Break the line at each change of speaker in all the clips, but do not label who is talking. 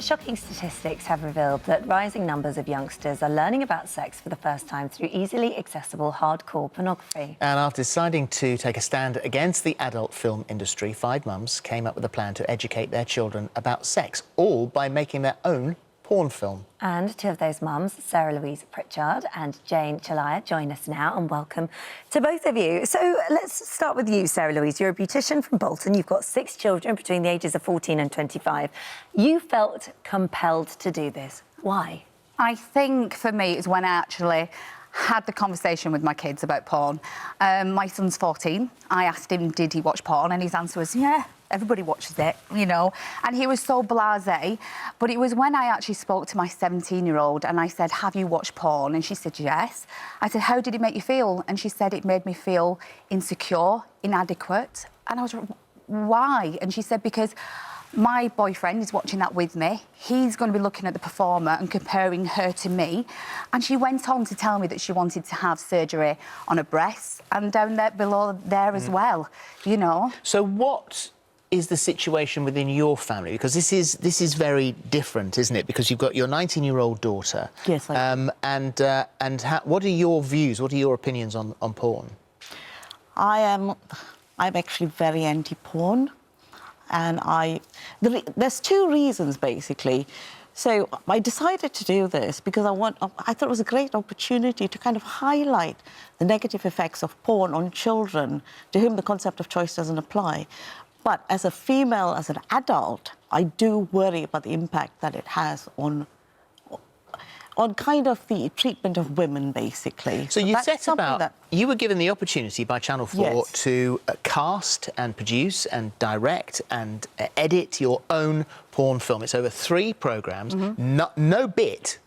Shocking statistics have revealed that rising numbers of youngsters are learning about sex for the first time through easily accessible hardcore pornography.
And after deciding to take a stand against the adult film industry, 5 mums came up with a plan to educate their children about sex, all by making their own porn film.
And 2 of those mums, Sarah-Louise Pritchard and Chelliah, join us now, and welcome to both of you. So let's start with you, Sarah-Louise. You're a beautician from Bolton. You've got 6 children between the ages of 14 and 25. You felt compelled to do this. Why?
I think for me it's when I actually had the conversation with my kids about porn. My son's 14. I asked him, did he watch porn? And his answer was, yeah, everybody watches it, you know. And he was so blasé. But it was when I actually spoke to my 17-year-old and I said, have you watched porn? And she said, yes. I said, how did it make you feel? And she said, it made me feel insecure, inadequate. And I was like, why? And she said, because my boyfriend is watching that with me. He's going to be looking at the performer and comparing her to me. And she went on to tell me that she wanted to have surgery on her breasts and down there below there as well, you know.
So what is the situation within your family? Because this is very different, isn't it? Because you've got your 19-year-old daughter.
Yes, I do.
What are your views? What are your opinions on porn?
I'm actually very anti-porn. And there's 2 reasons, basically. So I decided to do this because I thought it was a great opportunity to kind of highlight the negative effects of porn on children to whom the concept of choice doesn't apply. But as a female, as an adult, I do worry about the impact that it has on kind of the treatment of women, basically.
So you set about... You were given the opportunity by Channel 4
Yes.
to cast and produce and direct and edit your own porn film. It's over 3 programmes. No bit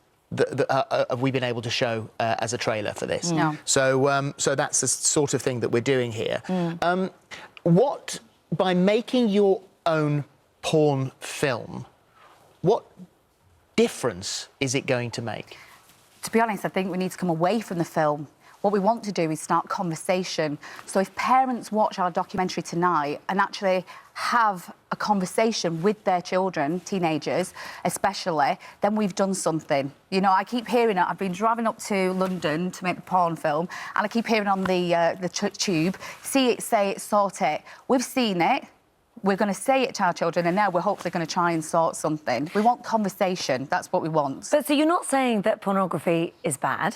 have we been able to show as a trailer for this.
No.
So that's the sort of thing that we're doing here. By making your own porn film, what difference is it going to make?
To be honest, I think we need to come away from the film. What we want to do is start conversation. So if parents watch our documentary tonight and actually have a conversation with their children, teenagers especially, then we've done something. You know, I keep hearing it. I've been driving up to London to make the porn film, and I keep hearing on the tube, see it, say it, sort it. We've seen it. We're going to say it to our children, and now we're hopefully going to try and sort something. We want conversation. That's what we want.
But so you're not saying that pornography is bad?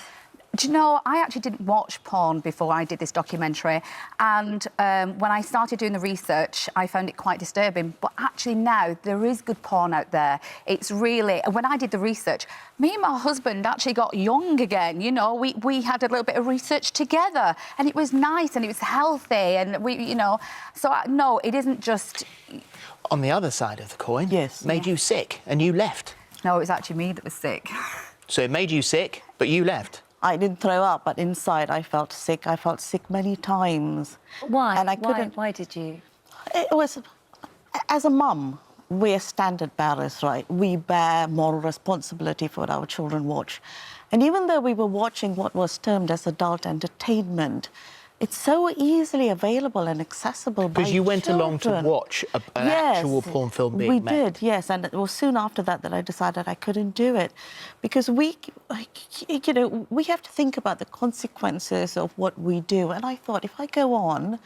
Do you know, I actually didn't watch porn before I did this documentary, and when I started doing the research, I found it quite disturbing. But actually now, there is good porn out there. It's really... When I did the research, me and my husband actually got young again, you know. We had a little bit of research together, and it was nice, and it was healthy, and we, you know... So, no, it isn't just...
On the other side of the coin,
Yes.
made you sick, and you left.
No, it was actually me that was sick.
So it made you sick, but you left.
I didn't throw up, but inside I felt sick. I felt sick many times.
Why?
And I couldn't...
Why did you?
It was... As a mum, we're standard bearers, right? We bear moral responsibility for what our children watch. And even though we were watching what was termed as adult entertainment, it's so easily available and accessible by
Because you went along to
children.
watch an actual porn film being made.
We did, yes, and it was soon after that that I decided I couldn't do it, because we have to think about the consequences of what we do. And I thought, if I go on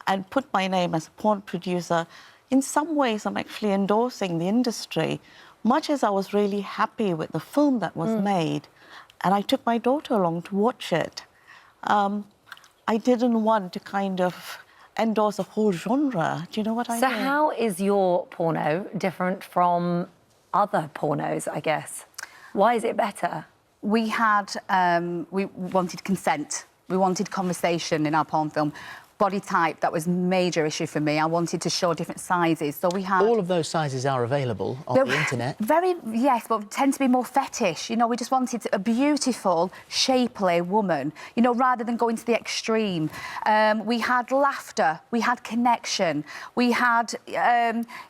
and put my name as a porn producer, in some ways I'm actually endorsing the industry, much as I was really happy with the film that was made, and I took my daughter along to watch it. I didn't want to kind of endorse a whole genre. Do you know what I mean?
So how is your porno different from other pornos, I guess? Why is it better?
We wanted consent. We wanted conversation in our porn film. Body type, that was a major issue for me. I wanted to show different sizes, so we had...
All of those sizes are available on the internet.
Yes, but tend to be more fetish. You know, we just wanted a beautiful, shapely woman, you know, rather than going to the extreme. We had laughter, we had connection, we had,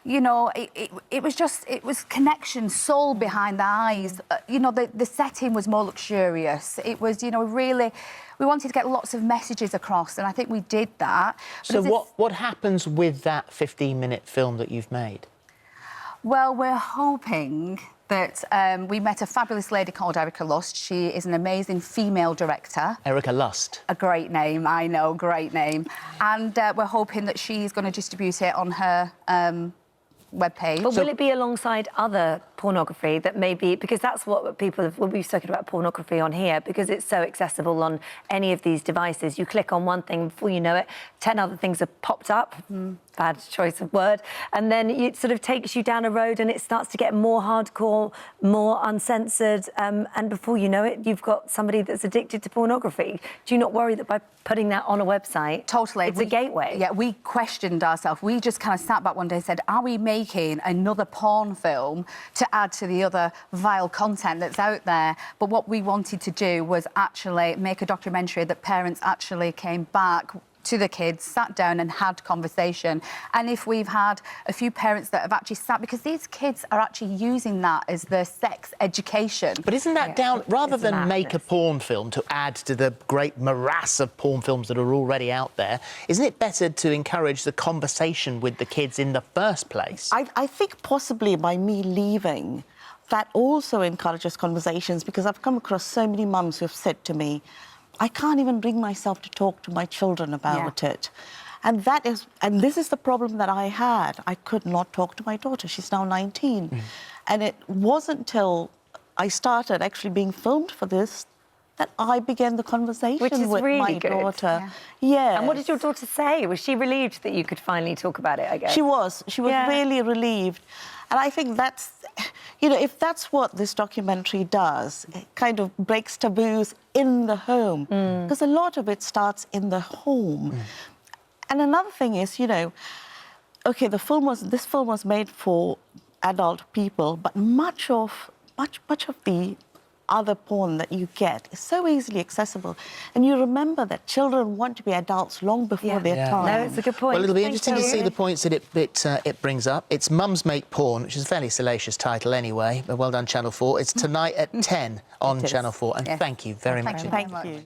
you know, it was connection, soul behind the eyes. You know, the setting was more luxurious. It was, you know, really... We wanted to get lots of messages across, and I think we did that.
So what happens with that 15-minute film that you've made?
Well, we're hoping that we met a fabulous lady called Erica Lust. She is an amazing female director.
Erica Lust.
A great name, I know, great name. And we're hoping that she's going to distribute it on her webpage.
But will it be alongside other pornography that maybe, because that's what people have, when we've spoken about pornography on here, because it's so accessible on any of these devices, you click on one thing, before you know it, 10 other things have popped up, bad choice of word, and then it sort of takes you down a road and it starts to get more hardcore, more uncensored, and before you know it, you've got somebody that's addicted to pornography. Do you not worry that by putting that on a website,
totally,
it's a gateway?
Yeah, we questioned ourselves. We just kind of sat back one day and said, are we making another porn film to add to the other vile content that's out there? But what we wanted to do was actually make a documentary that parents actually came back to the kids, sat down and had conversation. And if we've had a few parents that have actually sat, because these kids are actually using that as their sex education.
But isn't that down, rather than make a porn film to add to the great morass of porn films that are already out there, isn't it better to encourage the conversation with the kids in the first place?
I think possibly by me leaving, that also encourages conversations, because I've come across so many mums who have said to me, I can't even bring myself to talk to my children about it. And this is the problem that I had. I could not talk to my daughter. She's now 19. And it wasn't until I started actually being filmed for this that I began the conversation with
really
my
good.
daughter. Yeah.
And what did your daughter say? Was she relieved that you could finally talk about it, I guess?
She was. She was really relieved. And I think that's, you know, if that's what this documentary does, it kind of breaks taboos in the home. Because a lot of it starts in the home. And another thing is, you know, OK, this film was made for adult people, but much of the other porn that you get is so easily accessible. And you remember that children want to be adults long before their time.
No, it's a good point.
Well, it'll be interesting to see the points that it brings up. It's Mums Make Porn, which is a fairly salacious title anyway, but well done, Channel 4. It's tonight at 10 on Channel 4. And thank you very much.
Thank you.